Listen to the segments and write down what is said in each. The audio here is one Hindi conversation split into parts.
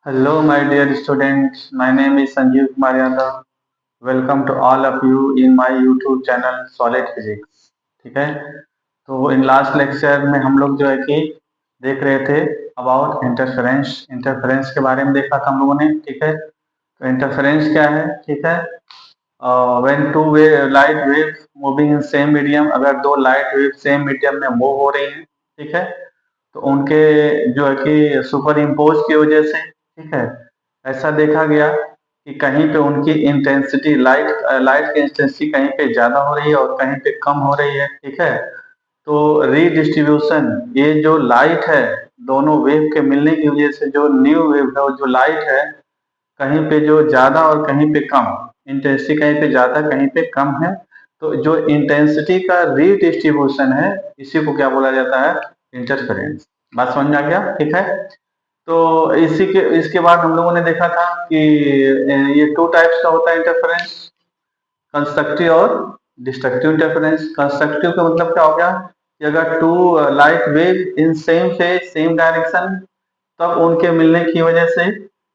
Hello, my dear students. My name is Sanjeev Kumar Yadav. Welcome to all of you in my YouTube channel Solid Physics. ठीक है। तो इन लास्ट लेक्चर में हम लोग जो है कि देख रहे थे अबाउट इंटरफेरेंस के बारे में देखा था हम लोगों ने। ठीक है। तो इंटरफेरेंस क्या है? ठीक है। When two way light wave moving in same medium, अगर दो लाइट वेव सेम मीडियम में मूव हो रही हैं, ठीक है, तो उनके जो है कि सुपर इम्पोज की वजह से, ठीक है, ऐसा देखा गया कि कहीं पे उनकी इंटेंसिटी लाइट की इंटेंसिटी कहीं पे ज्यादा हो रही है और कहीं पे कम हो रही है। ठीक है। तो रीडिस्ट्रीब्यूशन, ये जो लाइट है, दोनों वेव के मिलने की वजह से जो न्यू वेव है, जो लाइट है, कहीं पे जो ज्यादा और कहीं पे कम, इंटेंसिटी कहीं पे ज्यादा कहीं पे कम है। तो जो इंटेंसिटी का रीडिस्ट्रीब्यूशन है, इसी को क्या बोला जाता है? इंटरफेरेंस। बात समझ में आ गया? ठीक है। तो इसके बाद हम लोगों ने देखा था कि ये टू टाइप्स का होता है इंटरफेरेंस, कंस्ट्रक्टिव और डिस्ट्रक्टिव इंटरफेरेंस। कंस्ट्रक्टिव का मतलब क्या हो गया कि अगर two light wave in same phase same direction, तब उनके मिलने की वजह से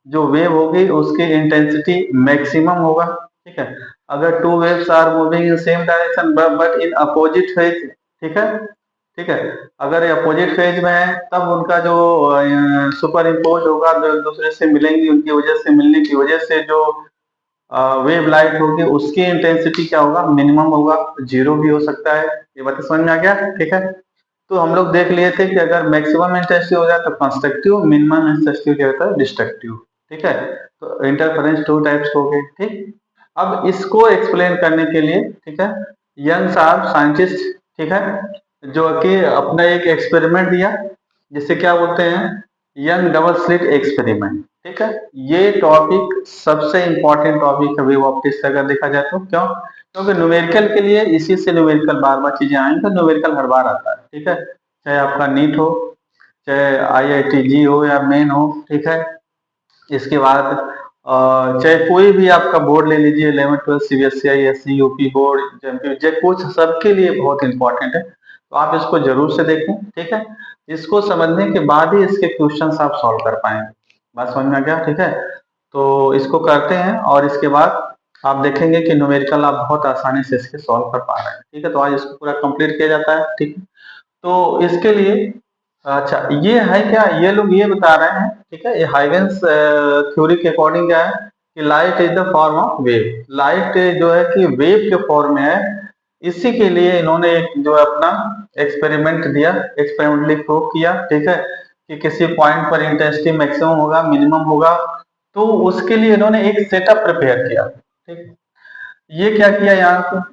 जो वेव होगी उसकी इंटेंसिटी मैक्सिमम होगा। ठीक है। अगर two waves are moving in same direction but in opposite phase, ठीक है, ठीक है, अगर ये अपोजिट फेज में है तब उनका जो सुपर इम्पोज होगा, जो एक दूसरे से मिलेंगी, उनकी वजह से मिलने की वजह से जो वेव लाइट होगी उसकी इंटेंसिटी क्या होगा? मिनिमम होगा, जीरो भी हो सकता है। ये बात समझ में आ गया? ठीक है। तो हम लोग देख लिए थे कि अगर मैक्सिमम इंटेंसिटी हो जाए तो कंस्ट्रक्टिव, मिनिमम इंटेंसिटी क्या होता है? डिस्ट्रक्टिव। ठीक है। तो इंटरफेरेंस टू टाइप्स हो गए। ठीक। अब इसको एक्सप्लेन करने के लिए, ठीक है, यंग साहब साइंटिस्ट, ठीक है, जो कि अपना एक एक्सपेरिमेंट दिया जिसे क्या बोलते हैं? Young double slit experiment. ठीक है। ये टॉपिक सबसे इंपॉर्टेंट टॉपिक है वेव ऑप्टिक्स अगर देखा जाए तो। क्यों? क्योंकि न्यूमेरिकल के लिए इसी से न्यूमेरिकल बार बार चीजें आएंगी, तो न्यूमेरिकल हर बार आता है। ठीक है। चाहे आपका नीट हो, चाहे IITG हो या मेन हो। ठीक है। इसके बाद चाहे कोई भी आपका बोर्ड ले लीजिए, 11th 12th CBSE ISC UP board, जे कुछ सबके लिए बहुत इंपॉर्टेंट है। तो आप इसको जरूर से देखें। ठीक है। इसको समझने के बाद ही इसके क्वेश्चंस आप सॉल्व कर पाएंगे। बात समझ में आ गया? ठीक है। तो इसको करते हैं और इसके बाद आप देखेंगे कि न्यूमेरिकल आप बहुत आसानी से इसके सॉल्व कर पा रहे हैं। ठीक है। तो आज इसको पूरा कंप्लीट किया जाता है। ठीक है। तो इसके लिए अच्छा, ये है क्या? ये लोग ये बता रहे हैं, ठीक है, ये हाइगेंस थ्योरी के अकॉर्डिंग क्या है कि light is the form of wave. Light जो है कि वेव के फॉर्म में है। इसी के लिए इन्होंने एक जो है अपना एक्सपेरिमेंट दिया, एक्सपेरिमेंटली प्रूव किया। ठीक है। कि किसी पॉइंट पर इंटेंसिटी मैक्सिमम होगा, मिनिमम होगा। तो उसके लिए इन्होंने एक सेटअप प्रिपेयर किया। ठीक। ये क्या किया?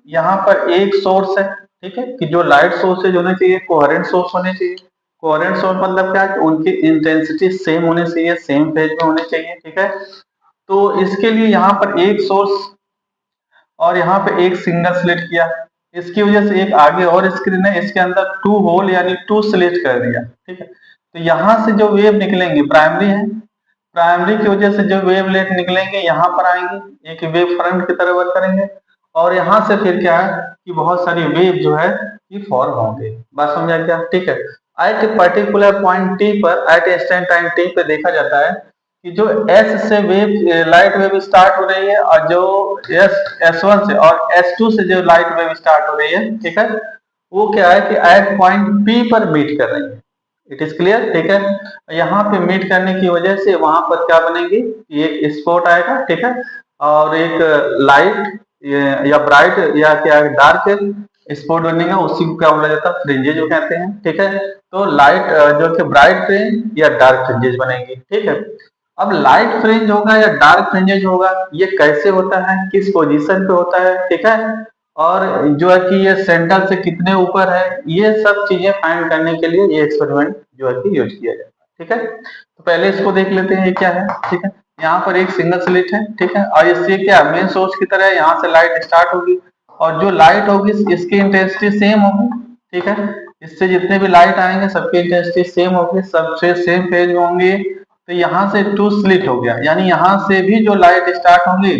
यहाँ पर एक सोर्स है, ठीक है, कि जो लाइट सोर्स है जो होना चाहिए कोहेरेंट सोर्स होने चाहिए। कोहेरेंट सोर्स मतलब क्या है कि उनकी इंटेंसिटी सेम होनी चाहिए, सेम फेज में होनी चाहिए। ठीक है। तो इसके लिए यहाँ पर एक सोर्स और यहाँ पे एक सिंगल स्लिट किया। इसकी वजह से एक आगे और स्क्रीन है, इसके अंदर टू होल यानी टू स्लिट कर दिया। ठीक है। तो यहाँ से जो वेव निकलेंगे प्राइमरी है, प्राइमरी की वजह से जो वेव लेट निकलेंगे यहाँ पर आएंगे, एक वेव फ्रंट की तरह वर्क करेंगे, और यहाँ से फिर क्या है कि बहुत सारी वेव जो है ये फॉर्म होंगे। बात समझा क्या? ठीक है। At a particular point t पर, at a instant time t पे देखा जाता है कि जो S से वेव लाइट वेव स्टार्ट हो रही है और जो S1 से और S2 से जो लाइट वेव स्टार्ट हो रही है, ठीक है, वो क्या है कि एट पॉइंट P पर मीट कर रही है। It is clear? ठीक है। यहाँ पे मीट करने की वजह से वहां पर क्या बनेगी? एक स्पॉट आएगा, ठीक है, और एक लाइट या ब्राइट या क्या डार्क स्पॉट बनेगा, उसी को क्या बोला जाता है? फ्रिंजेज जो कहते हैं। ठीक है। तो लाइट जो कि ब्राइट फ्रिंज या डार्क फ्रिंजेज बनेगी। ठीक है। अब लाइट फ्रिंज होगा या डार्क फ्रिंजेज होगा, ये कैसे होता है, किस पोजीशन पे होता है, ठीक है, और जो है कि ये सेंटर से कितने ऊपर है, ये सब चीजें फाइंड करने के लिए ये एक्सपेरिमेंट जो है कि यूज किया जाता है। ठीक है। तो पहले इसको देख लेते हैं ये क्या है। ठीक है। यहाँ पर एक सिंगल स्लिट है, ठीक है, और इससे क्या मेन सोर्स की तरह यहाँ से लाइट स्टार्ट होगी, और जो लाइट होगी इसकी इंटेंसिटी सेम होगी। ठीक है। इससे जितने भी लाइट आएंगे सबकी इंटेंसिटी सेम होगी, सबसे सेम फेज में होंगे। तो यहाँ से टू स्लिट हो गया, यानी यहाँ से भी जो लाइट स्टार्ट होंगी,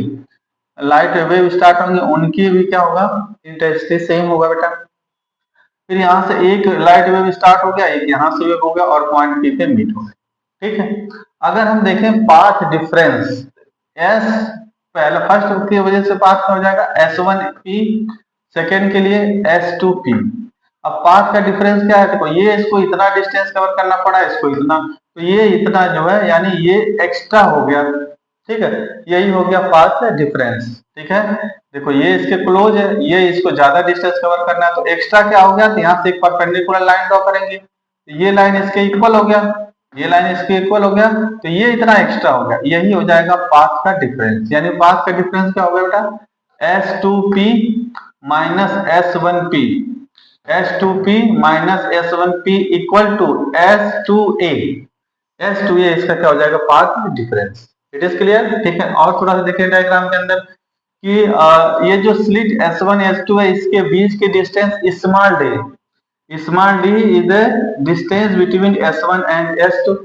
लाइट वेव स्टार्ट होंगे, उनकी भी क्या होगा? इंटेंसिटी सेम होगा बेटा। फिर यहाँ से एक लाइट वेव स्टार्ट हो गया, एक यहाँ से वेव हो गया और पॉइंट पी पे मीट हो गया। ठीक है। अगर हम देखें पाथ डिफरेंस, एस पहला फर्स्ट की वजह से पाथ हो जाएगा S1P, सेकेंड के लिए S2P। अब पाथ का डिफरेंस क्या है, देखो ये इसको इतना डिस्टेंस कवर करना पड़ा, इसको इतना, तो ये इतना जो है यानी ये एक्स्ट्रा हो गया, ठीक है, यही हो गया पाथ डिफरेंस। ठीक है, देखो ये इसके क्लोज है, ये इसको ज्यादा डिस्टेंस कवर करना है, तो एक्स्ट्रा क्या हो गया, तो यहाँ से एक परपेंडिकुलर लाइन ड्रॉ करेंगे, तो ये लाइन इसके इक्वल हो गया, ये लाइन इसके इक्वल हो गया, तो ये इतना एक्स्ट्रा हो गया, यही हो जाएगा पाथ का डिफरेंस। यानी पाथ का डिफरेंस क्या हो गया बेटा, S2P minus S1P, S2P minus S1P equal to S2A, S2A इसका क्या हो जाएगा, path difference. It is clear, ठीक है। और थोड़ा सा देखिए डायग्राम के अंदर कि ये जो स्लिट S1 S2 है, इसके बीच के distance small d, small d is the distance between S1 and S2,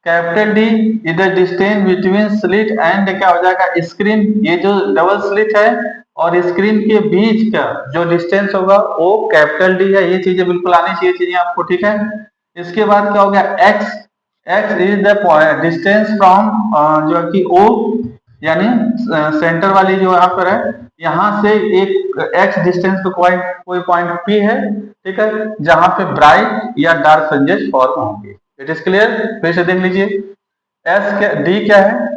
capital D is the distance between slit and क्या हो जाएगा, स्क्रीन। ये जो डबल स्लिट है और स्क्रीन के बीच का जो डिस्टेंस होगा वो कैपिटल D है। ये चीजें बिल्कुल आनी चाहिए चीजें आपको, ठीक है। इसके बाद क्या हो गया, x is the distance from जो कि O, यानी सेंटर वाली जो यहाँ पर है, यहाँ से एक x डिस्टेंस पे कोई पॉइंट P है, ठीक है, जहां पे ब्राइट या डार्क फ्रिंजेस फॉर्म होंगे। इट इज क्लियर, फिर से देख लीजिए, D क्या है,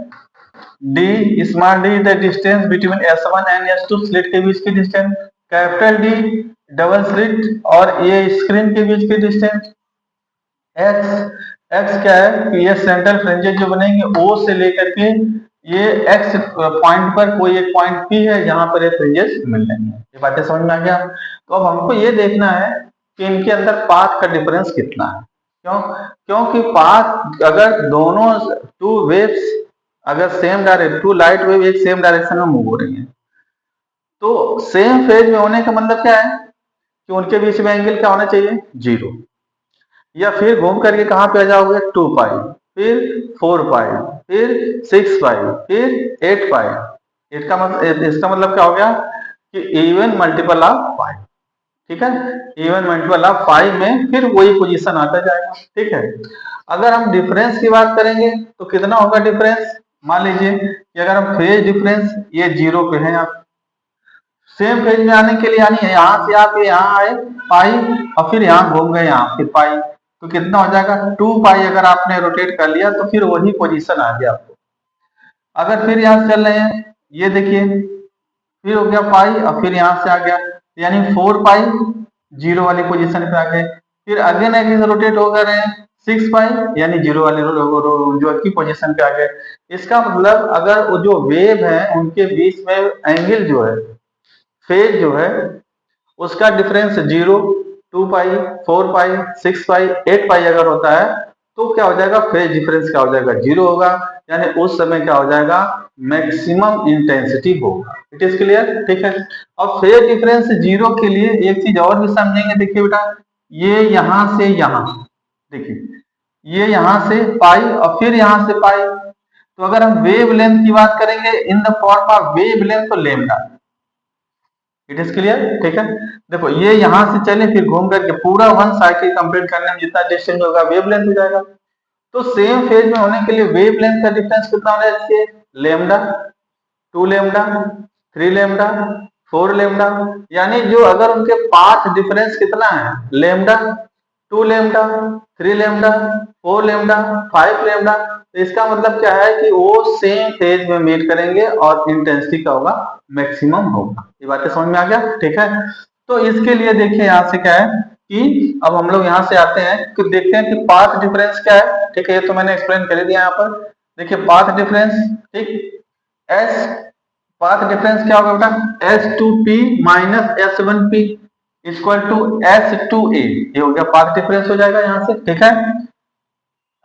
D small d the distance between S1 and S2, slit के बीच की distance, capital D double slit और ये स्क्रीन के बीच की डिस्टेंस, x क्या है कि ये सेंट्रल फ्रिंजेस जो बनेंगे O से लेकर के ये x पॉइंट पर कोई एक पॉइंट P है जहां पर ये फ्रिंजेस मिल रही है। ये बातें समझ में आ गया। तो अब हमको ये देखना है कि इनके अंदर पाथ का डिफरेंस कितना है। क्यों, क्योंकि पाथ अगर दोनों टू वेव्स अगर same direction, two light wave एक सेम डायरेक्शन में मूव हो रही है, तो सेम फेज में होने का मतलब क्या है कि उनके बीच में एंगल क्या होना चाहिए, 0, या फिर घूम करके कहां पे आ जाओगे, 2 पाई, फिर 4 पाई, फिर 6 पाई, फिर 8 पाई। इसका मतलब क्या हो गया कि इवन मल्टीपल ऑफ पाई, ठीक है, इवन मल्टीपल ऑफ पाई में फिर वही पोजीशन आता जाएगा, ठीक है। अगर हम डिफरेंस की बात करेंगे तो कितना होगा डिफरेंस, मान लीजिए कि अगर हम फेज डिफरेंस ये 0 पे है, आप सेम फेज में आने के लिए यानी यहाँ से आप यहाँ आए पाई और फिर यहाँ घूम गए यहाँ फिर पाई, तो कितना हो जाएगा, 2 पाई। अगर आपने रोटेट कर लिया तो फिर वही पोजीशन आ गया आपको। अगर फिर यहाँ से चल रहे हैं, ये देखिए फिर हो गया पाई और फिर यहाँ से आ गया, यानी 4 पाई 0 वाली पोजीशन पे आ गए, फिर अगेन रोटेट हो रहे हैं 6 पाई यानी 0 वाले जो की पोजीशन पे आ गए। इसका मतलब अगर वो जो वेव है उनके बीच में एंगल जो है, फेज जो है, उसका डिफरेंस 0, 2 पाई, 4 पाई, 6 पाई, 8 पाई अगर होता है तो क्या हो जाएगा, फेज डिफरेंस क्या हो जाएगा, 0 होगा, यानी उस समय क्या हो जाएगा, मैक्सिमम इंटेंसिटी होगा। इट इज क्लियर, ठीक है। अब फेज डिफरेंस 0 के लिए एक चीज और भी समझेंगे, देखिए बेटा, ये यहां से यहां, देखिए ये यहां से पाई और फिर यहां से पाई, तो अगर हम वेव लेंथ की बात करेंगे in the form of wave length, तो लेमडा। इट इज क्लियर, ठीक है। देखो ये यहां से चले फिर घूम करके पूरा 1 साइकिल कंप्लीट करने में जितना डिस्टेंस होगा वेव लेंथ हो जाएगा। तो सेम फेज में होने के लिए वेव लेंथ का डिफरेंस कितना होना चाहिए, लेमडा, 2 लेमडा, 3 लेमडा, 4 लेमडा, यानी जो अगर उनके पाथ डिफरेंस कितना है, lambda, 2 lambda, 3 lambda, 4 lambda, 5 lambda, तो इसका मतलब क्या है कि वो सेम फेज में मीट करेंगे और इंटेंसिटी का होगा, मैक्सिमम होगा। ये बातें समझ में आ गया, ठीक है। तो इसके लिए देखिए यहाँ से क्या है कि अब हम लोग यहाँ से आते हैं कि देखते हैं कि पाथ डिफरेंस क्या है, ठीक है। ये तो मैंने एक्सप्लेन कर दिया यहाँ पर, देखिए पाथ डिफरेंस, ठीक, एस पाथ डिफरेंस क्या होगा बेटा, S2P minus S1P equal to S2A, ये हो गया पाथ डिफरेंस हो जाएगा यहाँ से, ठीक है।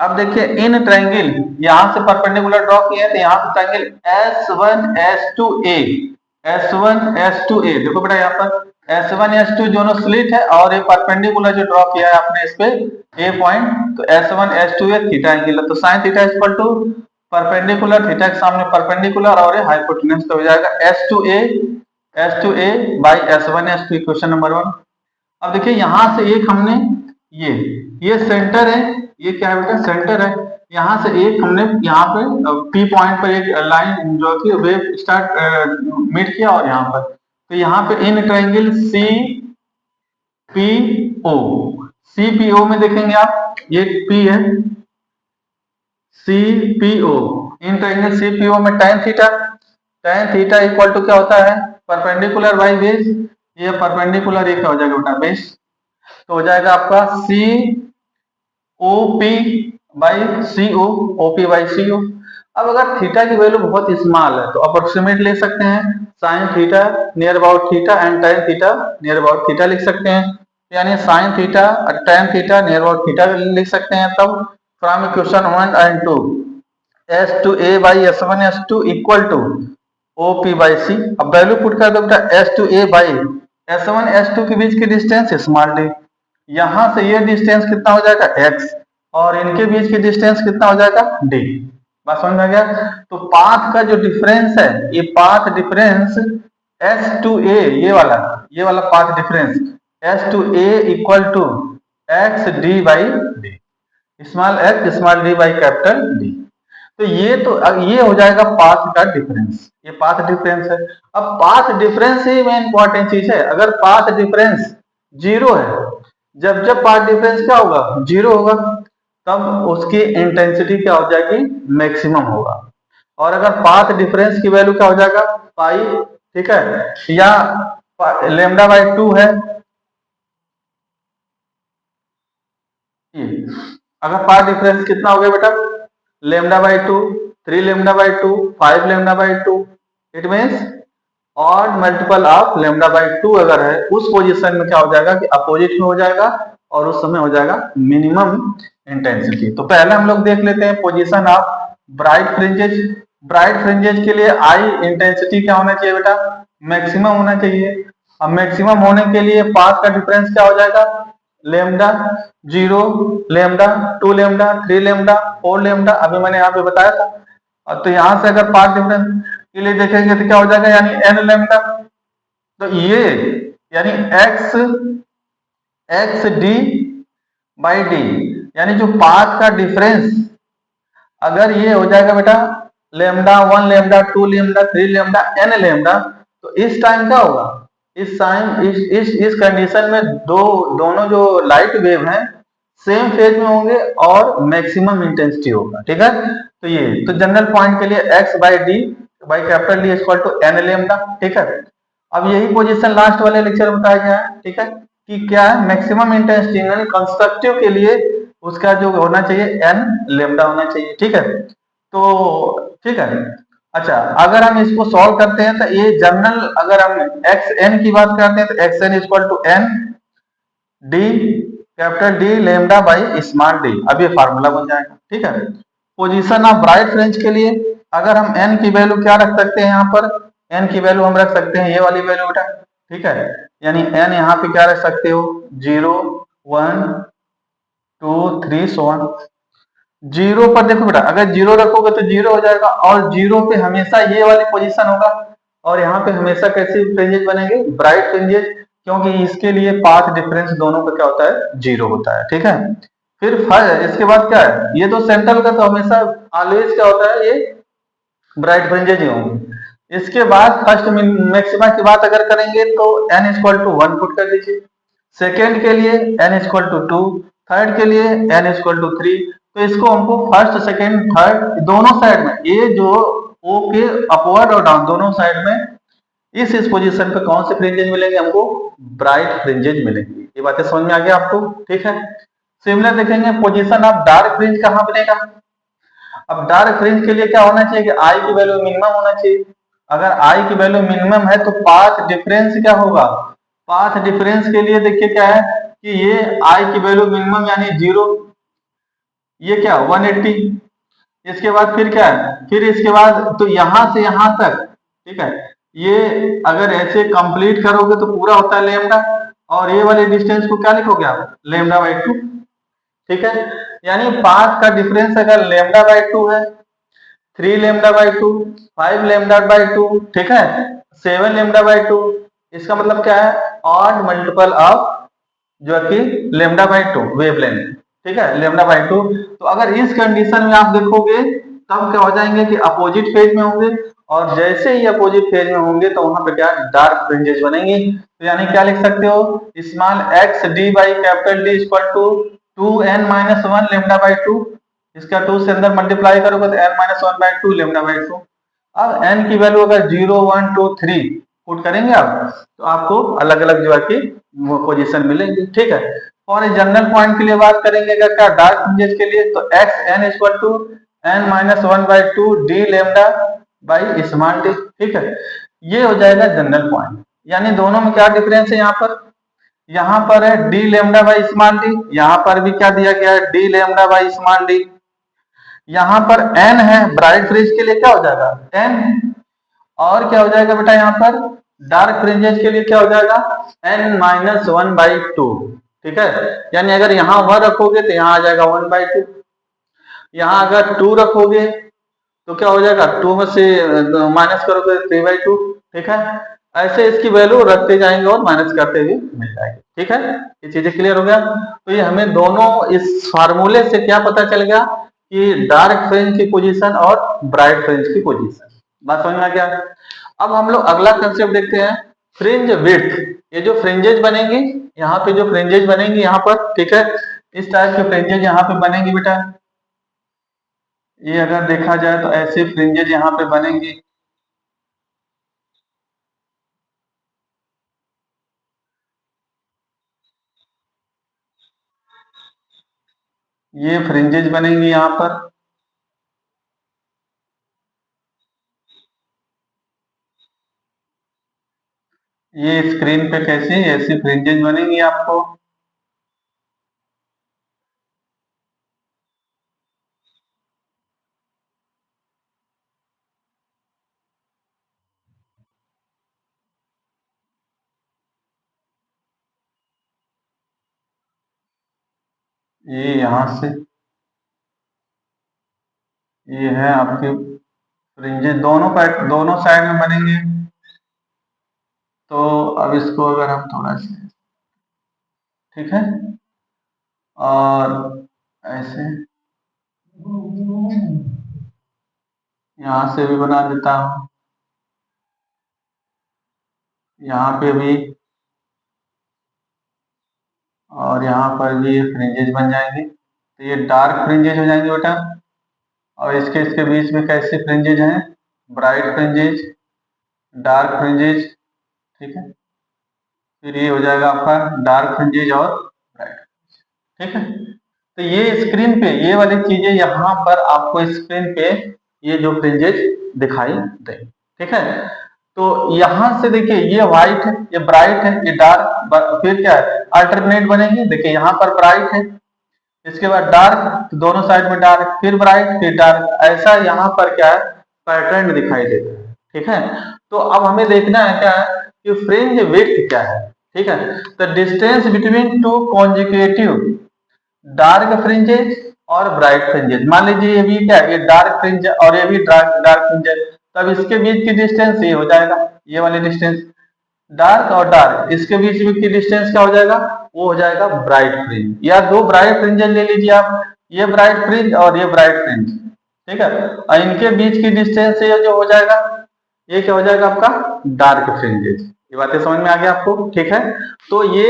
अब देखिए इन ट्रायंगल यहां से परपेंडिकुलर ड्रॉ किए तो यहाँ से ट्रायंगल S1 S2A, देखो बेटा यहाँ पर S1 S2 दोनों स्लिट है और ये परपेंडिकुलर जो ड्रॉ किया है आपने इस पे A पॉइंट, तो S1 S2A थीटा एंगल है, तो sine theta equal to perpendicular, theta के सामने परपेंडिकुलर और ये हाइपोटेन्यूज, तो हो जाएगा S2A by S1 S2, question number 1। अब देखिए यहां से एक हमने ये सेंटर है, ये क्या है बेटा, सेंटर है, यहाँ से एक हमने यहाँ पे पी पॉइंट पर एक लाइन जो कि वेव स्टार्ट मीट किया, और यहाँ पर तो यहाँ पे in triangle C P O, C P O में देखेंगे आप, ये पी है, C P O, in triangle C P O में tan थीटा इक्वल टू क्या होता है, परपेंडिकुलर बाई बेस, ये परपेंडिकुलर ये क्या हो जाएगा बेटा, बेस, तो हो जाएगा आपका C O P by C O, O P by C O. अब अगर थीटा की वैल्यू बहुत स्मॉल है तो अप्रोक्सीमेट ले सकते हैं, sine theta near about theta and tan theta near about theta लिख सकते हैं, यानी साइन थीटा और tan theta near about theta लिख सकते हैं। तब from equation 1 and 2 S two A by S one S two equal to O P by C. अब वैल्यू पुट कर दो बेटा, S two A by S one S two के बीच की डिस्टेंस स्मॉल डी, यहां से ये डिस्टेंस कितना हो जाएगा x, और इनके बीच की डिस्टेंस कितना हो जाएगा d। बात समझ में आ गया? तो पाथ का जो डिफरेंस है, ये path difference s to a, ये वाला path difference s to a equal to x d by d, small x small d by capital D। तो ये हो जाएगा पाथ का डिफरेंस, ये पाथ डिफरेंस है। अब पाथ डिफरेंस ही में इंपॉर्टेंट चीज है, अगर पाथ डिफरेंस जीरो है, जब पाथ डिफरेंस क्या होगा, जीरो होगा, तब उसकी इंटेंसिटी क्या हो जाएगी, मैक्सिमम होगा। और अगर पाथ डिफरेंस की वैल्यू क्या हो जाएगा, पाई, ठीक है, या लेमडा बाई 2 है, अगर पाथ डिफरेंस कितना हो गया बेटा, lambda by 2, 3 lambda by 2, 5 lambda by 2, it means odd multiple of lambda by 2 अगर है, उस पोजीशन में क्या हो जाएगा कि अपोजिट में हो जाएगा, और उस समय हो जाएगा मिनिमम इंटेंसिटी। तो पहले हम लोग देख लेते हैं position of bright fringes. Bright fringes के लिए आई इंटेंसिटी क्या होना चाहिए बेटा, मैक्सिमम होना चाहिए। अब मैक्सिमम होने के लिए पाथ का डिफरेंस क्या हो जाएगा, lambda 0, lambda 2, lambda 3, lambda 4, lambda, अभी मैंने यहाँ पे बताया था। तो यहाँ से अगर पाथ डिफरेंस के लिए देखेंगे तो क्या हो जाएगा, यानी n लेमडा, तो ये यानी एक्स डी बाई डी, यानी जो पाथ का डिफरेंस अगर ये हो जाएगा बेटा lambda 1, lambda 2, lambda 3, lambda n lambda, तो इस टाइम क्या होगा, इस टाइम इस कंडीशन में दोनों जो लाइट वेव हैं सेम फेज में होंगे और मैक्सिमम इंटेंसिटी होगा, ठीक है। तो ये तो जनरल पॉइंट के लिए x by d by capital D equal to n lambda, ठीक है। अब यही पोजीशन लास्ट वाले लेक्चर में बताया गया है, ठीक है, कि क्या है मैक्सिमम इंटेंसिटी यानी कंस्ट्रक्टिव के लिए उसका जो होना चाहिए n लेमडा होना चाहिए, ठीक है। तो ठीक है, अच्छा अगर हम इसको सॉल्व करते हैं तो ये जनरल, अगर हम एक्स एन की बात करते हैं तो x n equal to n d capital D lambda by small d, अब ये फार्मूला बन जाएगा, ठीक है। पोजीशन ऑफ ब्राइट फ्रिंज के लिए अगर हम एन की वैल्यू क्या रख सकते हैं, यहाँ पर एन की वैल्यू हम रख सकते हैं ये वाली वैल्यू बेटा, ठीक है, यानी एन यहाँ पे क्या रख सकते हो, 0, 1, 2, 3 सो ऑन। जीरो पर देखो बेटा, अगर जीरो रखोगे तो जीरो हो जाएगा, और जीरो पे हमेशा ये वाली पोजीशन होगा, और यहाँ पे हमेशा कैसे फ्रिंजेस बनेंगे, ब्राइट फ्रिंजेस, क्योंकि इसके लिए पाथ डिफरेंस दोनों का क्या होता है, जीरो होता है, ठीक है। फिर इसके बाद क्या है, ये तो सेंट्रल का तो हमेशा ऑलवेज क्या होता है, ये ब्राइट फ्रिंजेस ही होंगे। इसके बाद फर्स्ट मैक्सिमा की बात अगर करेंगे तो n इक्वल टू 1 पुट कर दीजिए, सेकेंड के लिए n इक्वल टू 2, थर्ड के लिए n इक्वल टू 3। तो इसको हमको फर्स्ट सेकेंड थर्ड दोनों साइड में, ये जो ओ के अपवर्ड और डाउन दोनों साइड में इस पोजीशन पे कौन से फ्रिंजेज मिलेंगे, हमको ब्राइट फ्रिंजेज मिलेंगे। ये बातें समझ में आ गया आपको, ठीक है। सिमिलर देखेंगे पोजीशन ऑफ डार्क फ्रिंज कहाँ बनेगा। अब डार्क फ्रिंज के लिए क्या होना चाहिए कि आई की वैल्यू मिनिमम होना चाहिए। अगर आई की वैल्यू मिनिमम है तो पाथ डिफरेंस क्या होगा, पाथ डिफरेंस के लिए देखिए क्या है कि ये आई की वैल्यू मिनिमम यानी 0, ये क्या 180, इसके बाद फिर क्या है, फिर इसके बाद तो यहां से यहां तक, ठीक है, ये अगर ऐसे कंप्लीट करोगे तो पूरा होता है लेमडा, और ये वाले डिस्टेंस को क्या लिखोगे आप, लेमडा बाई 2, ठीक है। यानी पाथ का डिफरेंस अगर लेमडा बाई 2 है, 3 लेमडा बाई 2, 5 लेमडा बाई 2, ठीक है, 7 लेमडा बाई 2, इसका मतलब क्या है, ऑड मल्टीपल ऑफ जो कि लेमडा बाई 2 वेवलेंथ, ठीक है, लेमडा बाई 2। तो अगर इस कंडीशन में आप देखोगे तब क्या हो जाएंगे कि अपोजिट फेज में होंगे, और जैसे ही अपोजिट फेज में होंगे तो वहां पे क्या डार्क फ्रिंजेस बनेंगी। तो यानी क्या लिख सकते हो, small x d by capital d equal to 2n-1 lambda by 2। इसका 2 से अंदर मल्टीप्लाई करोगे तो n-1 बाई 2 लेमडा बाई 2। अब n की वैल्यू अगर 0, 1, 2, 3 पुट करेंगे आप, तो आपको अलग अलग जो है कि पोजीशन मिलेंगी। ठीक है, और जनरल पॉइंट के लिए बात करेंगे अगर क्या डार्क फ्रिंजेस के लिए, तो x n equal to n-1 by 2 d lambda by small D. ठीक है, ये हो जाएगा जनरल पॉइंट। यानी दोनों में क्या डिफरेंस है, यहाँ पर है D lambda by small D, यहाँ पर भी क्या दिया गया है D lambda by small D. यहाँ पर n है ब्राइट फ्रिंज के लिए क्या हो जाएगा n, और क्या हो जाएगा बेटा यहाँ पर डार्क फ्रिंजेस के लिए क्या हो जाएगा n-1 बाई 2। ठीक है, यानी अगर यहाँ 1 रखोगे तो यहाँ आ जाएगा 1 बाई 2, यहाँ अगर 2 रखोगे तो क्या हो जाएगा 2 में से माइनस करोगे 3 बाई 2। ठीक है, ऐसे इसकी वैल्यू रखते जाएंगे और माइनस करते हुए मिल जाएगी। ठीक है, ये चीजें क्लियर हो गया। तो ये हमें दोनों इस फार्मूले से क्या पता चल गया कि डार्क फ्रिंज की पोजीशन और ब्राइट फ्रिंज की पोजीशन। बात समझ में आ गया। अब हम लोग अगला कंसेप्ट देखते हैं, फ्रिंज विड्थ। ये जो फ्रिंजेज बनेंगी, यहाँ पे जो फ्रिंजेज बनेंगी यहाँ पर, ठीक है, इस टाइप के फ्रिंजेज यहाँ पे बनेंगी बेटा। ये अगर देखा जाए तो ऐसे फ्रिंजेज यहाँ पे बनेंगी। ये फ्रिंजेज बनेंगी यहाँ पर, ये स्क्रीन पे कैसी ऐसी फ्रिंजेज बनेंगी आपको। ये यहाँ से, ये है आपके फ्रिंजेज, दोनों साइड में बनेंगे। तो अब इसको अगर हम थोड़ा सा, ठीक है, और ऐसे यहाँ से भी बना देता हूँ, यहाँ पे भी, और यहाँ पर भी ये फ्रिंजेज बन जाएंगे। तो ये डार्क फ्रिंजेज हो जाएंगे बेटा, और इसके इसके बीच में कैसे फ्रिंजेज हैं, ब्राइट फ्रिंजेज, डार्क फ्रिंजेज। ठीक है, फिर ये हो जाएगा आपका डार्क फ्रिंजेज और ब्राइट। ठीक है, तो ये स्क्रीन पे ये वाली चीजें यहाँ पर आपको स्क्रीन पे ये जो फ्रिंजेज दिखाई दे। ठीक है, तो यहां से देखिए ये व्हाइट है, ये ब्राइट है, ये डार्क, फिर क्या है अल्टरनेट बनेंगे। देखिए यहाँ पर ब्राइट है, इसके बाद डार्क, तो दोनों साइड में डार्क, फिर ब्राइट, फिर डार्क, ऐसा यहाँ पर क्या है पैटर्न दिखाई देता है। ठीक है, तो अब हमें देखना है क्या है कि फ्रिंज विड्थ क्या है। ठीक है, तो distance between two consecutive dark fringes और ब्राइट फ्रिंजेज। मान लीजिए ये भी क्या है, ये डार्क फ्रिंज और ये भी डार्क डार्क फ्रिंजेज, तब इसके बीच की डिस्टेंस ये हो जाएगा, ये वाली डिस्टेंस डार्क और डार्क, इसके बीच में की डिस्टेंस क्या हो जाएगा, वो हो जाएगा ब्राइट फ्रिंज। या दो ब्राइट फ्रिंजेज ले लीजिए आप, ये ब्राइट फ्रिंज और ये ब्राइट फ्रिंज। ठीक है, और इनके बीच की डिस्टेंस ये जो हो जाएगा, ये क्या हो जाएगा आपका डार्क फ्रिंजेज। ये बातें समझ में आ गया आपको। ठीक है, तो ये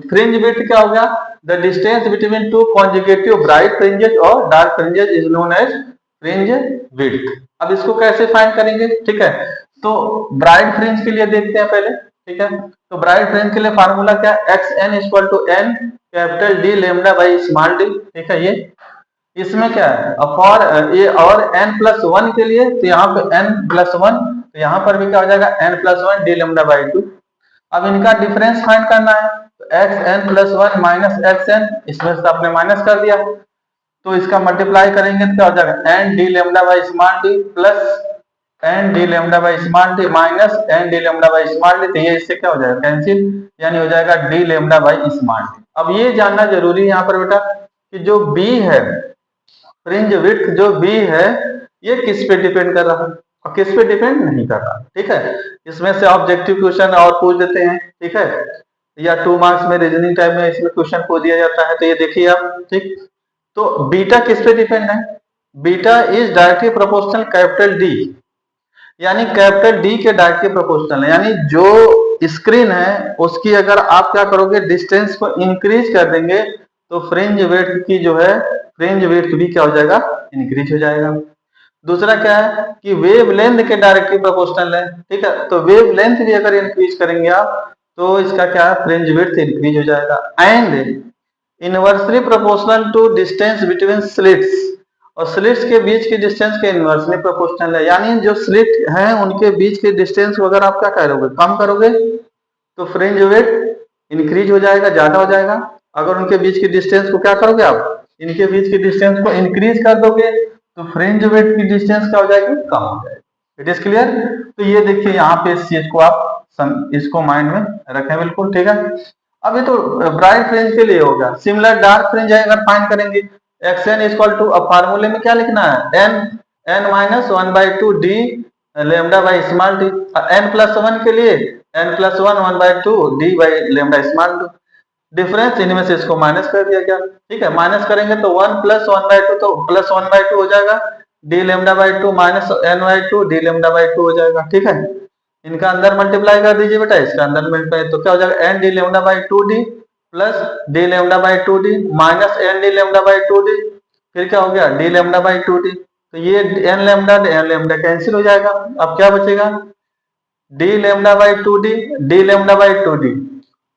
फ्रिंज विड्थ क्या हो गया, the distance between two conjugative bright fringes और dark fringes is known as fringe width. अब इसको कैसे फाइंड करेंगे। ठीक है, तो ब्राइट फ्रिंज के लिए देखते हैं पहले। ठीक है, तो ब्राइट फ्रिंज के लिए फार्मूला क्या है, x n equal to n capital D lambda by small D. ठीक है, ये इसमें क्या है फॉर ये और n+1 के लिए, तो यहाँ पे n+1, तो यहाँ पर भी क्या हो जाएगा n+1 डी लेमडा बाई 2। अब इनका डिफरेंस फाइंड करना है, तो xn+1 माइनस xn, इसमें से आपने माइनस कर दिया, तो इसका मल्टीप्लाई करेंगे तो क्या हो जाएगा n D lambda by small d plus n D lambda by small d minus n D lambda by small d. तो ये इससे क्या हो जाएगा कैंसिल, यानी हो जाएगा D lambda by small d. अब ये जानना जरूरी है यहाँ पर बेटा कि जो b है, फ्रिंज विड्थ जो b है, ये किस पे डिपेंड कर रहा है और किस पे डिपेंड नहीं कर रहा। ठीक है, इसमें से ऑब्जेक्टिव क्वेश्चन और पूछ देते हैं। ठीक है, या 2 मार्क्स में रीजनिंग टाइप में इसमें क्वेश्चन पूछ दिया जाता है। तो ये देखिए आप, ठीक। तो बीटा किस पे डिपेंड है? Beta is directly proportional capital D, यानी कैपिटल डी के डायरेक्टली प्रोपोर्शनल है। यानी जो स्क्रीन है उसकी अगर आप क्या करोगे, डिस्टेंस को इंक्रीज कर देंगे तो फ्रिंज विड्थ की जो है, फ्रिंज विड्थ भी क्या हो जाएगा, इंक्रीज हो जाएगा। दूसरा क्या है कि वेव लेंथ के डायरेक्टली प्रोपोर्शनल है, ठीक है। तो वेव लेंथ भी अगर इंक्रीज करेंगे आप तो इसका क्या है, फ्रिंज विड्थ इंक्रीज हो जाएगा। And inversely proportional to distance between slits, और स्लिट्स के बीच की डिस्टेंस के इनवर्सली प्रोपोर्शनल है। यानी जो स्लिट हैं उनके बीच के डिस्टेंस को अगर आप क्या करोगे, कम करोगे तो फ्रिंज विड्थ इंक्रीज हो जाएगा, ज्यादा हो जाएगा। अगर उनके बीच की डिस्टेंस को क्या करोगे आप, इनके बीच की डिस्टेंस को इंक्रीज कर दोगे तो फ्रिंज विड्थ की डिस्टेंस क्या हो जाएगी, कम हो जाएगी। It is clear? तो ये देखिए यहाँ पे इस चीज को आप इसको माइंड में रखें, बिल्कुल ठीक है। अब ये तो ब्राइट फ्रिंज के लिए होगा। सिमिलर डार्क फ्रिंज है अगर फाइंड करेंगे, एक्स एन इक्वल टू, अब फार्मूले में क्या लिखना है, n n minus 1/2 d lambda by small d. N plus 1 के लिए n plus 1 1/2 d by lambda small d. Difference इनमें से इसको माइनस कर दिया गया, ठीक है। माइनस करेंगे तो 1 प्लस 1/2 तो प्लस 1/2 हो जाएगा, D lambda by 2 minus n/2 D lambda by 2 हो जाएगा, ठीक है। इनका अंदर मल्टीप्लाई कर दीजिए बेटा, इसका अंदर मल्टीप्लाई तो क्या हो जाएगा, N D lambda by 2d plus d lambda by 2d minus n D lambda by 2d, फिर क्या हो गया, डी लेमडा बाई 2d। तो ये एन लेमडा कैंसिल हो जाएगा। अब क्या बचेगा, D lambda by 2d, D lambda by 2d,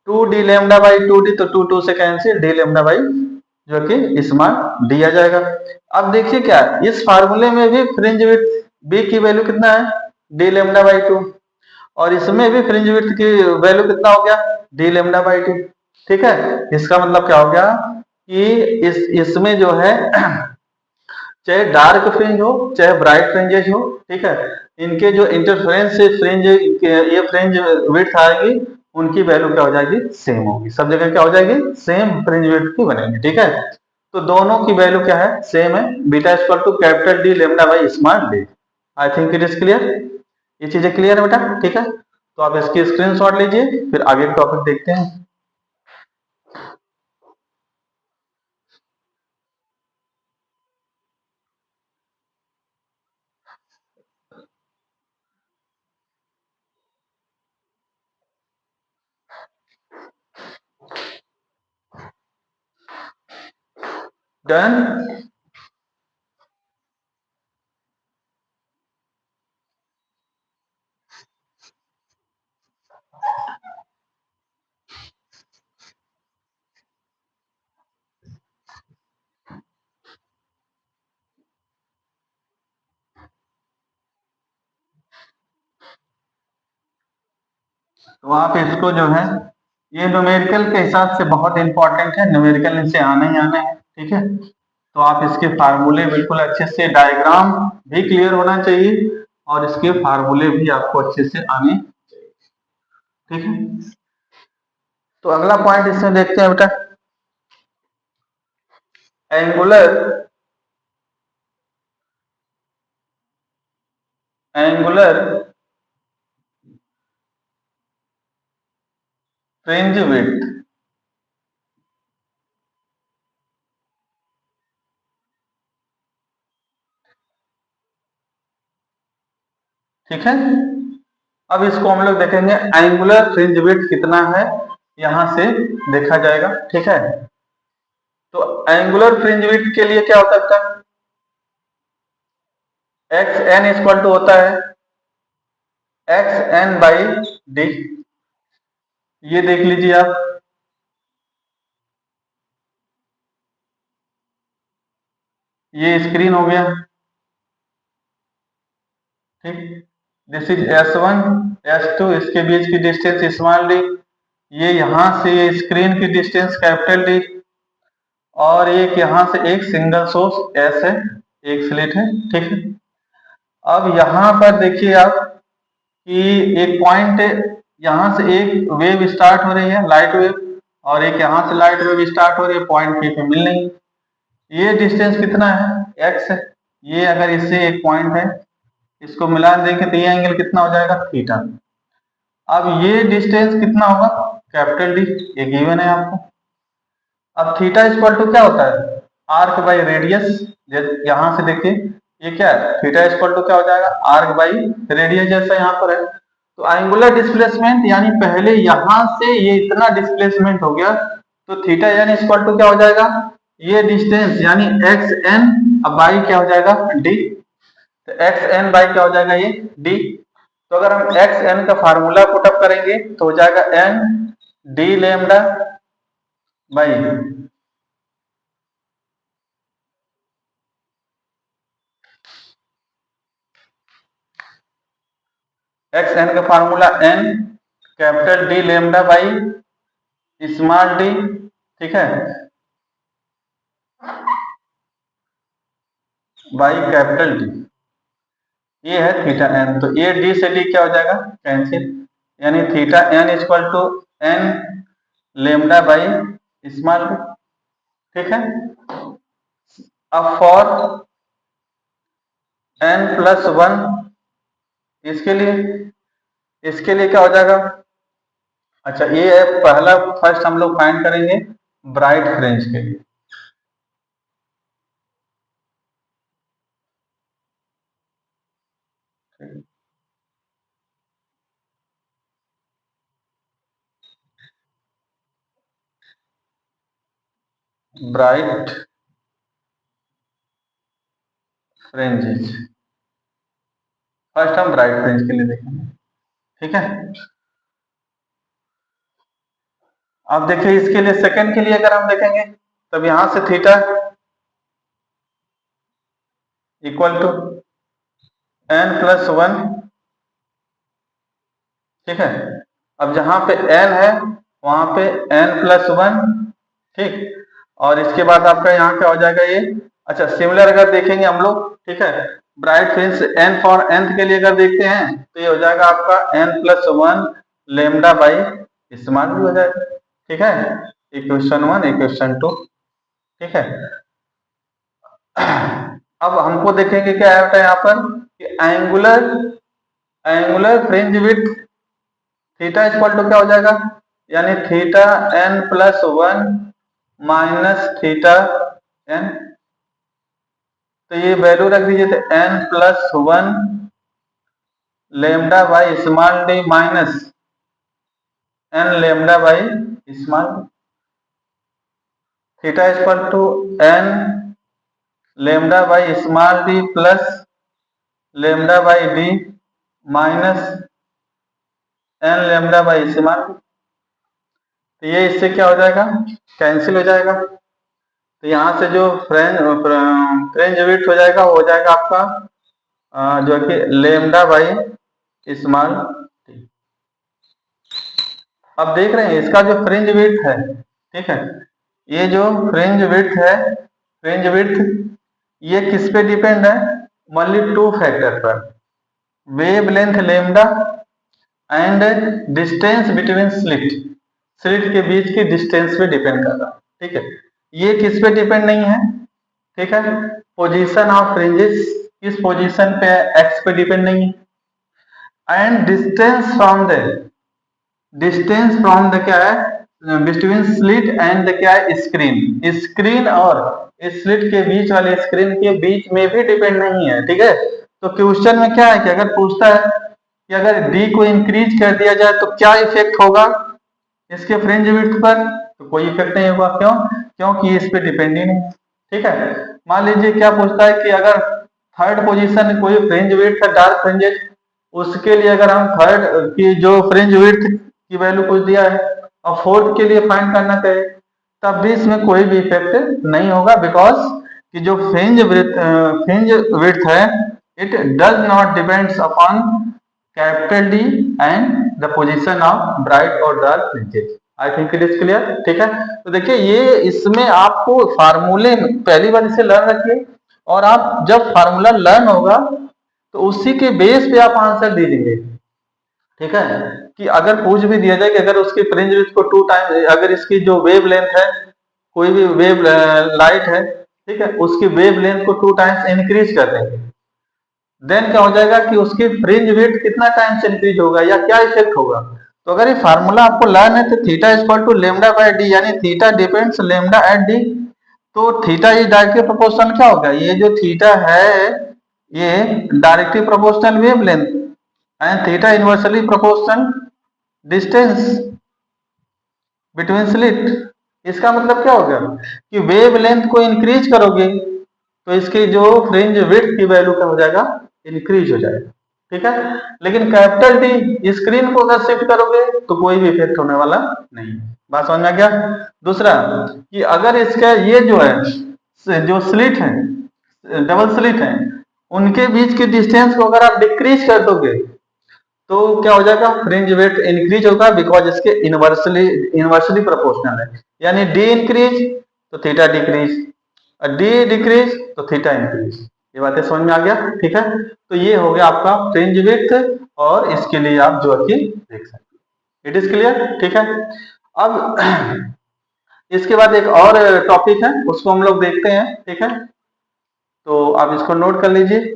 2 d lambda by 2d, तो 2 2 से कैंसिल, डी लेमडा बाई जो कि स्मॉल डी आ जाएगा। अब देखिए क्या, इस फार्मूले में भी फ्रिंज विड्थ बी की वैल्यू कितना है, डी लेमडा बाई 2, और इसमें भी फ्रिंज विड्थ की वैल्यू कितना हो गया, डी लेमडा बाई 2, ठीक है। इसका मतलब क्या हो गया कि इसमें जो है चाहे डार्क फ्रिंज हो चाहे ब्राइट फ्रिंजेस हो, ठीक है, इनके जो इंटरफेरेंस से फ्रिंज, ये फ्रिंज विड्थ आएगी उनकी वैल्यू क्या हो जाएगी, सेम होगी। सब जगह क्या हो जाएगी, सेम फ्रिंज विड्थ की बनेगी, ठीक है। तो दोनों की वैल्यू क्या है, सेम है, beta equal to capital D lambda by small d. I think it is clear. ये चीजें क्लियर है बेटा, ठीक है। तो आप इसकी स्क्रीनशॉट लीजिए, फिर आगे का टॉपिक देखते हैं। डन। तो आप इसको जो है, ये न्यूमेरिकल के हिसाब से बहुत इंपॉर्टेंट है, न्यूमेरिकल इनसे आना ही आना है, ठीक है। तो आप इसके फार्मूले बिल्कुल अच्छे से, डायग्राम भी क्लियर होना चाहिए और इसके फार्मूले भी आपको अच्छे से आने चाहिए, ठीक है। तो अगला पॉइंट इसमें देखते हैं बेटा, एंगुलर एंगुलर फ्रिंज विड्थ, ठीक है। अब इसको हम लोग देखेंगे, एंगुलर फ्रिंज विड्थ कितना है, यहां से देखा जाएगा, ठीक है। तो एंगुलर फ्रिंज विड्थ के लिए क्या हो सकता है, एक्स एन इक्वल टू होता है एक्स एन बाई डी। ये देख लीजिए आप, ये स्क्रीन हो गया, ठीक। दिस इज S1 S2, इसके बीच की डिस्टेंस स्मॉल डी, ये यहां से ये स्क्रीन की डिस्टेंस कैपिटल डी, और एक यहां से एक सिंगल सोर्स एस है, एक स्लिट है, ठीक है। अब यहां पर देखिए आप कि एक पॉइंट, यहां से एक वेव स्टार्ट हो रही है, लाइट वेव, और एक यहां से लाइट वेव स्टार्ट हो रही है, पॉइंट पी पे मिल रही। ये डिस्टेंस कितना है, एक्स है। ये अगर इससे एक पॉइंट है, इसको मिला देंगे तो ये एंगल कितना हो जाएगा, थीटा। अब ये डिस्टेंस कितना होगा, कैपिटल डी, ये गिवन है आपको। अब थीटा इक्वल टू क्या होता है, आर्क बाई रेडियस। यहां से देखिए ये क्या है, थीटा इक्वल टू क्या हो जाएगा, आर्क बाई रेडियस, जैसा यहाँ पर है। तो एंगुलर डिस्प्लेसमेंट यानी पहले यहां से ये इतना डिस्प्लेसमेंट हो गया, तो थीटा यानी इक्वल टू क्या हो जाएगा, ये डिस्टेंस यानी एक्स एन बाई क्या हो जाएगा डी। तो एक्स एन बाई क्या हो जाएगा ये डी। तो अगर हम एक्स एन का फार्मूला पुटअप करेंगे तो हो जाएगा N D lambda by X N का formula N capital D lambda by small D, ठीक है, बाई कैपिटल डी। ये है थीटा एन। तो ये डी से डी क्या हो जाएगा, कैंसिल, यानी theta n equal to n lambda by small D, ठीक है। अब फॉर एन प्लस वन, इसके लिए क्या हो जाएगा, अच्छा ये है पहला, फर्स्ट हम लोग फाइंड करेंगे ब्राइट फ्रिंज के लिए। ब्राइट फ्रिंजेस, फर्स्ट हम ब्राइट फ्रिंज के लिए देखेंगे, ठीक है। अब देखिए इसके लिए, सेकंड के लिए अगर हम देखेंगे तब यहां से theta equal to n plus one, ठीक है। अब जहां पे एन है वहां पे एन प्लस वन, ठीक। और इसके बाद आपका यहाँ क्या हो जाएगा ये, अच्छा सिमिलर अगर देखेंगे हम लोग, ठीक है, bright fringe n for nth के लिए अगर देखते हैं तो ये हो जाएगा आपका n plus one lambda by small भी हो जाएगा, ठीक है। इक्वेशन वन इक्वेशन टू, ठीक है। अब हमको देखेंगे क्या है यहाँ पर कि angular fringe width theta equal to क्या हो जाएगा, यानी theta n plus one minus theta n. तो ये वैल्यू रख दीजिए, तो n plus one lambda by small d minus n lambda by small d, theta equal to n lambda by small d plus lambda by d minus n lambda by small d. तो ये इससे क्या हो जाएगा, कैंसिल हो जाएगा। तो यहाँ से जो फ्रिंज विड्थ हो जाएगा वो हो जाएगा आपका जो कि लेमडा बाई स्मॉल टी। अब देख रहे हैं इसका जो फ्रिंज विड्थ है, ठीक है, ये जो फ्रिंज विड्थ है, फ्रिंज विड्थ ये किस पे डिपेंड है, ओनली टू फैक्टर पर, wavelength lambda and distance between slit के बीच की डिस्टेंस पे डिपेंड कर रहा है, ठीक है। ये किस पे डिपेंड नहीं है, ठीक है, पोजीशन ऑफ फ्रिंजेस, किस पोजीशन पे एक्स पे डिपेंड नहीं है, एंड डिस्टेंस फ्रॉम द क्या है बिटवीन स्लिट एंड क्या है स्क्रीन और स्लिट के बीच वाले स्क्रीन के बीच में भी डिपेंड नहीं है, ठीक है। तो क्वेश्चन में क्या है कि अगर पूछता है कि अगर डी को इंक्रीज कर दिया जाए तो क्या इफेक्ट होगा इसके फ्रिंज विड्थ पर, तो कोई इफेक्ट नहीं होगा, क्यों, क्योंकि इस पे डिपेंड ही नहीं, ठीक है। मान लीजिए क्या पूछता है कि अगर थर्ड पोजीशन कोई फ्रिंज विड्थ है डार्क फ्रिंजेस, उसके लिए अगर हम थर्ड की जो फ्रिंज विड्थ की वैल्यू कुछ दिया है और फोर्थ के लिए फाइंड करना चाहिए, तब भी इसमें कोई भी इफेक्ट नहीं होगा, बिकॉज कि जो फ्रिंज विड्थ है it does not depends upon capital D and the position of bright और dark fringes. I think it is clear, ठीक है। तो देखिए ये इसमें आपको फार्मूले पहली बार इसे लर्न रखिए, और आप जब फार्मूला लर्न होगा तो उसी के बेस पे आप आंसर दीजिए, ठीक है। कि अगर पूछ भी दिया जाए कि अगर उसकी फ्रिंज विड्थ को 2 टाइम, अगर इसकी जो वेव लेंथ है, कोई भी वेव लाइट है, ठीक है, उसकी वेव लेंथ को 2 टाइम्स इंक्रीज कर देंगे, देन क्या हो जाएगा कि उसकी फ्रिंज विड्थ कितना टाइम्स इंक्रीज होगा या क्या इफेक्ट होगा। तो अगर ये फार्मूला आपको लर्न है तो theta equal to lambda by D, यानी theta depends lambda at D. तो थीटा इज डायरेक्टली प्रोपोर्शनल क्या होगा, ये जो थीटा है ये directly proportional wavelength and theta inversely proportional distance between slit. इसका मतलब क्या हो गया कि वेव लेंथ को इंक्रीज करोगे तो इसकी जो फ्रिंज विड्थ की वैल्यू क्या हो जाएगा, इंक्रीज हो जाएगा। ठीक है, लेकिन कैपिटल टी स्क्रीन को अगर शिफ्ट करोगे तो कोई भी इफेक्ट होने वाला नहीं। बात समझ में आ गया। दूसरा कि अगर इसका ये जो है जो स्लिट है डबल स्लिट है उनके बीच की डिस्टेंस को अगर आप डिक्रीज कर दोगे तो क्या हो जाएगा, फ्रिंज वेट इंक्रीज होगा बिकॉज इसके इनवर्सली प्रोपोर्शनल है। यानी डी इंक्रीज तो थीटा डिक्रीज, डी डिक्रीज तो थीटा इंक्रीज। ये बातें समझ में आ गया। ठीक है, तो ये हो गया आपका फ्रिंज विड्थ और इसके लिए आप जो कि देख सकते। It is clear. ठीक है, अब इसके बाद एक और टॉपिक है उसको हम लोग देखते हैं। ठीक है, तो आप इसको नोट कर लीजिए।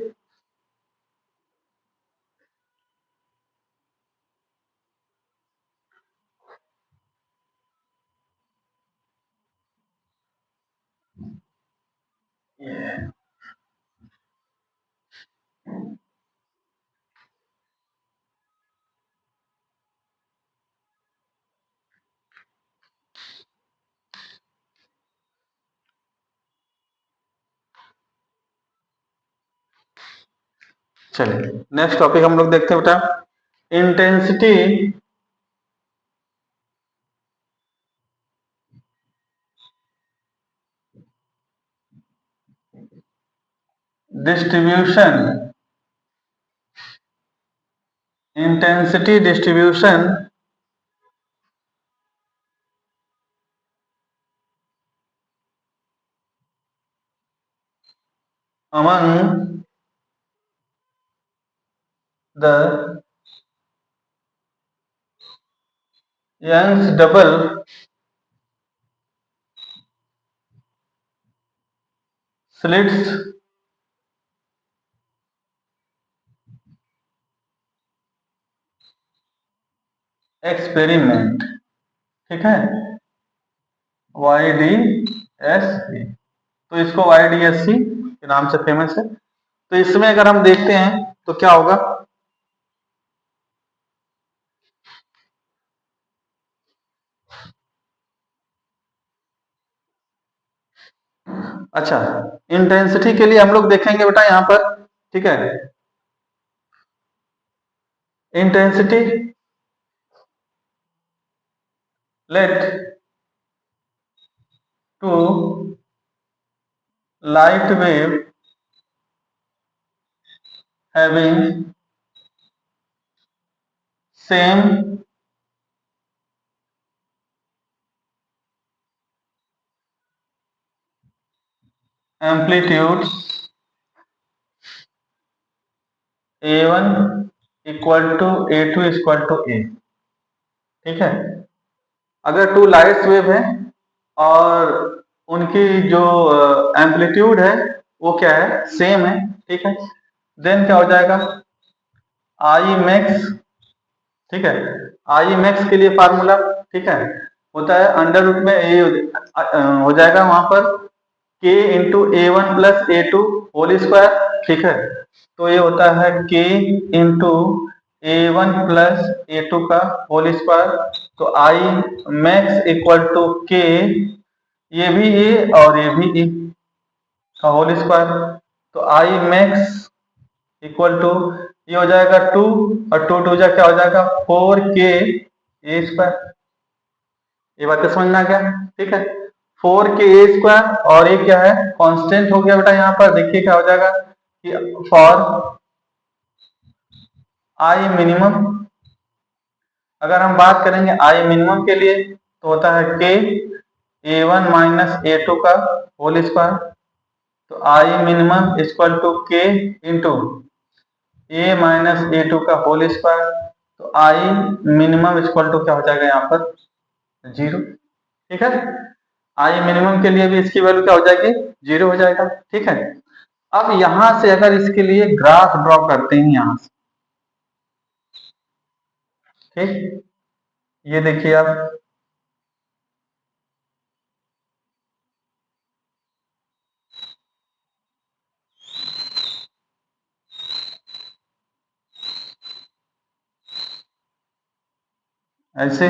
चलिए नेक्स्ट टॉपिक हम लोग देखते हैं बेटा, intensity distribution, intensity distribution among the Young's double slits experiment. ठीक है, YDSC, तो इसको YDSC के नाम से फेमस है। तो इसमें अगर हम देखते हैं तो क्या होगा, अच्छा इंटेंसिटी के लिए हम लोग देखेंगे बेटा यहाँ पर। ठीक है, intensity let two light wave having same amplitudes A1 equal to A2 equal to A। ठीक है, अगर टू लाइट्स वेव है और उनकी जो एम्पलीट्यूड है वो क्या है, सेम है। ठीक है, देन क्या हो जाएगा, आई मैक्स। ठीक है, आई मैक्स के लिए फार्मूला ठीक है होता है अंडर रूट में ए हो जाएगा वहां पर k into A1 plus A2 whole square. ठीक है, तो ये होता है k into A1 plus A2 का होल स्क्वायर। तो I max equal to k, ये भी a और ये भी a का होल स्क्वायर। तो आई मैक्स इक्वल टू ये हो जाएगा 2 और 2 2 जा क्या हो जाएगा 4k a स्क्वायर। ये बातें समझ में आ गया। ठीक है, 4k a स्क्वायर और ये क्या है, कांस्टेंट हो गया बेटा। यहाँ पर देखिए क्या हो जाएगा कि फॉर आई मिनिमम, अगर हम बात करेंगे आई मिनिमम के लिए तो होता है k A1 माइनस A2 का होल स्क्वायर। तो I minimum equal to k into A minus A2 का होल स्क्वायर। तो आई मिनिमम इक्वल टू क्या हो जाएगा यहाँ पर 0। ठीक है, आई मिनिमम के लिए भी इसकी वैल्यू क्या हो जाएगी 0 हो जाएगा। ठीक है, अब यहां से अगर इसके लिए ग्राफ ड्रॉ करते हैं यहां से, ठीक, ये देखिए आप, ऐसे।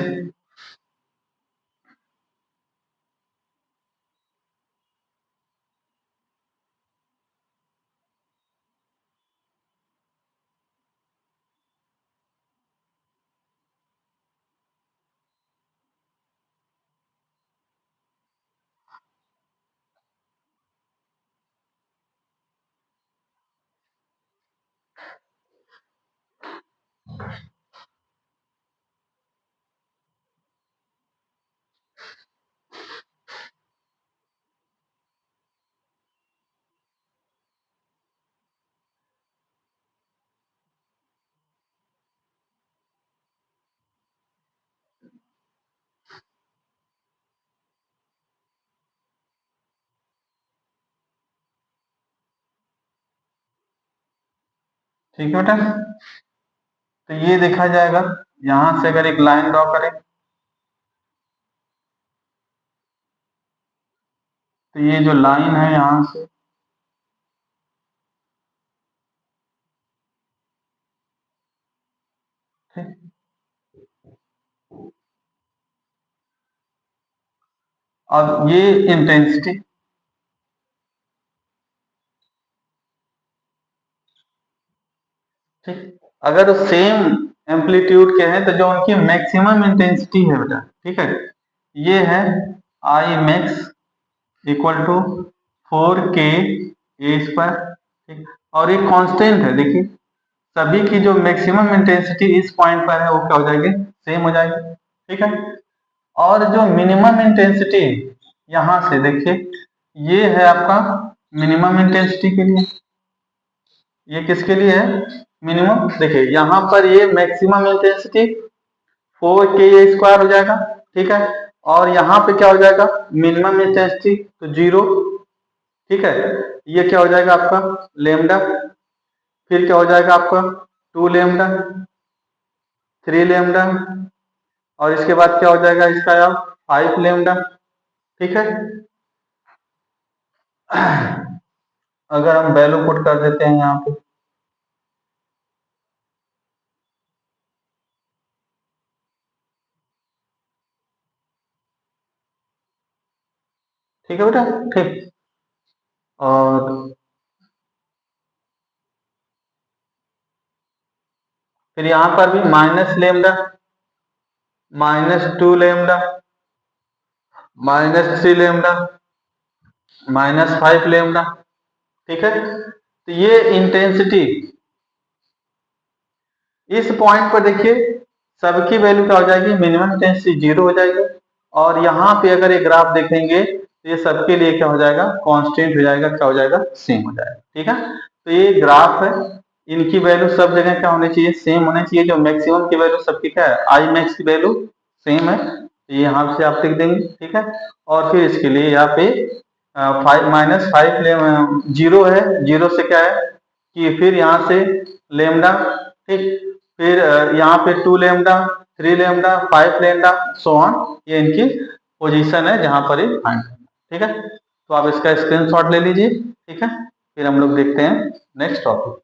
ठीक है बेटा, तो ये देखा जाएगा, यहां से अगर एक लाइन ड्रॉ करें, तो ये जो लाइन है यहां से, ठीक, अब ये इंटेंसिटी, ठीक, अगर सेम एम्पलीट्यूड के हैं तो जो उनकी मैक्सिमम इंटेंसिटी है बेटा, ठीक है, ये है I max equal to 4 k a square, ठीक, और ये कांस्टेंट है, देखिए सभी की जो मैक्सिमम इंटेंसिटी इस पॉइंट पर है वो क्या हो जाएगी, सेम हो जाएगी, ठीक है। और जो मिनिमम इंटेंसिटी यहां से देखिए, ये है आपका मिनिमम इंटेंसिटी के लिए, ये किसके लिए है, मिनिमम, देखिए यहाँ पर ये मैक्सिमम इंटेंसिटी 4 k² हो जाएगा, ठीक है, और यहाँ पे क्या हो जाएगा, मिनिमम इंटेंसिटी तो 0, ठीक है, ये क्या हो जाएगा आपका लेमडा, फिर क्या हो जाएगा आपका 2 लेमडा, 3 लेमडा, और इसके बाद क्या हो जाएगा इसका यार 5 लेमडा, ठीक है। अगर हम वैल्यू पुट कर देते हैं यहाँ पे, ठीक है बेटा, ठीक, और फिर यहाँ पर भी -लेमडा, -2 लेमडा, -3 लेमडा, -5 लेमडा, ठीक है। तो ये इंटेंसिटी इस पॉइंट पर देखिए सबकी वैल्यू क्या हो जाएगी, मिनिमम इंटेंसिटी 0 हो जाएगी, और यहाँ पे अगर ये ग्राफ देखेंगे तो ये सबके लिए क्या हो जाएगा, कांस्टेंट हो जाएगा, क्या हो जाएगा, सेम हो जाएगा, ठीक है। तो ये ग्राफ है, इनकी वैल्यू सब जगह क्या होनी चाहिए, सेम होनी चाहिए, जो मैक्सिमम की वैल्यू सबकी क्या है, आई मैक्स की वैल्यू सेम है, ये यहाँ से आप लिख देंगे, ठीक है। और फिर इसके लिए यहाँ पे 5 जीरो है, जीरो से क्या है कि फिर यहाँ से लेमडा, ठीक, फिर यहाँ पे 2 lambda, 3 lambda, 5 lambda, so on, ये इनकी पोजीशन है जहां पर ये फाइंड करना, ठीक है। तो आप इसका स्क्रीनशॉट ले लीजिए, ठीक है, फिर हम लोग देखते हैं नेक्स्ट टॉपिक।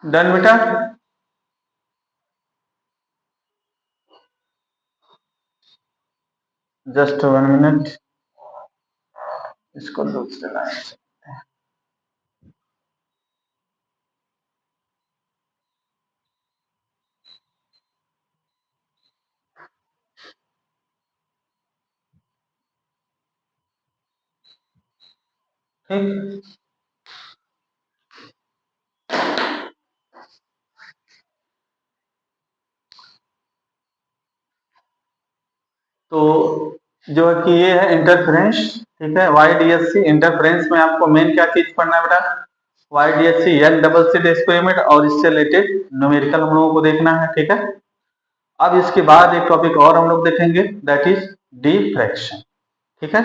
डन बेटा, जस्ट 1 मिनट, इसको दूसरे लाइन से, ठीक। तो जो है कि ये है इंटरफेरेंस, ठीक है, YDSC इंटरफेरेंस में आपको मेन क्या चीज पढ़ना है बेटा, YDSC young double slit experiment और इससे रिलेटेड न्यूमेरिकल हम लोगों को देखना है, ठीक है। अब इसके बाद एक टॉपिक और हम लोग देखेंगे, दैट इज डिफ्रैक्शन, ठीक है।